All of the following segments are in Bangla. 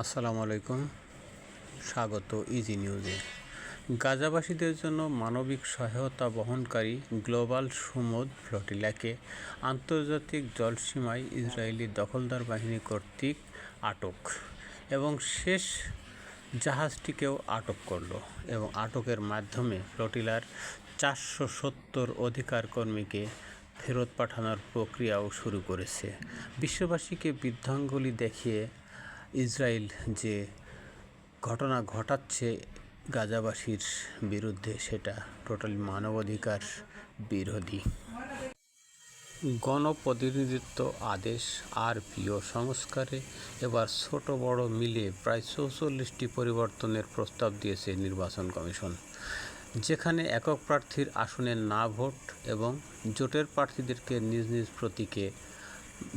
আসসালামু আলাইকুম, স্বাগত ইজি নিউজে। গাজাবাসীদের জন্য মানবিক সহায়তা বহনকারী গ্লোবাল সুমুদ ফ্লোটিলাকে আন্তর্জাতিক জলসীমায় ইসরায়েলি দখলদার বাহিনী কর্তৃক আটক এবং শেষ জাহাজটিকেও আটক করল এবং আটকের মাধ্যমে ফ্লোটিলার 470 অধিকার কর্মীকে ফেরত পাঠানোর প্রক্রিয়াও শুরু করেছে। বিশ্ববাসীকে বৃদ্ধাঙ্গুলি দেখিয়ে ইসরায়েল যে ঘটনা ঘটাচ্ছে গাজাবাসীর বিরুদ্ধে, সেটা টোটালি মানবাধিকার বিরোধী। গণপ্রতিনিধিত্ব আদেশ আরপিও সংস্কারে এবার ছোট বড় মিলে প্রায় 44টি পরিবর্তনের প্রস্তাব দিয়েছে নির্বাচন কমিশন, যেখানে একক প্রার্থীর আসনে না ভোট এবং জোটের প্রার্থীদেরকে নিজ নিজ প্রতীকে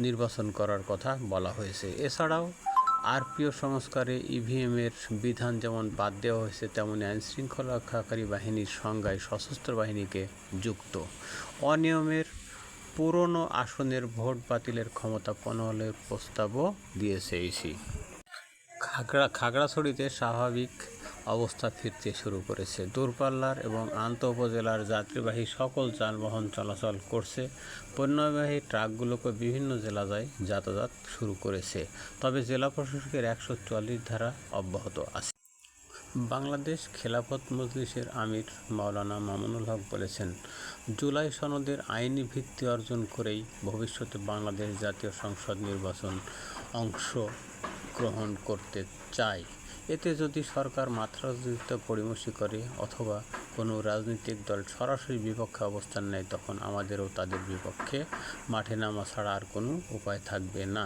নির্বাচন করার কথা বলা হয়েছে। এছাড়াও আরপিও সংস্কারে ইভিএমের বিধান যেমন বাদ দেওয়া হয়েছে, তেমনি আইনশৃঙ্খলা রক্ষাকারী বাহিনীর সংজ্ঞায় সশস্ত্র বাহিনীকে যুক্ত। অনিয়মের পুরনো আসনের ভোট বাতিলের ক্ষমতা বহালের প্রস্তাবও দিয়েছে ইসি। খাগড়াছড়িতে স্বাভাবিক অবস্থা ফিরতে শুরু করেছে। দূরপাল্লার এবং আন্তঃ উপজেলার যাত্রীবাহী সকল যানবাহন চলাচল করছে। পণ্যবাহী ট্রাকগুলোকে বিভিন্ন জেলায় যাতায়াত শুরু করেছে, তবে জেলা প্রশাসকের 144 ধারা অব্যাহত আছে। বাংলাদেশ খেলাফত মজলিসের আমির মাওলানা মামুনুল হক বলেছেন, জুলাই সনদের আইনি ভিত্তি অর্জন করেই ভবিষ্যতে বাংলাদেশ জাতীয় সংসদ নির্বাচন অংশগ্রহণ করতে চায়। এতে যদি সরকার মাত্রাতিরিক্ত গড়িমসি করে অথবা কোনো রাজনৈতিক দল সরাসরি বিপক্ষে অবস্থান নেয়, তখন আমাদেরও তাদের বিপক্ষে মাঠে নামা ছাড়া আর কোনো উপায় থাকবে না।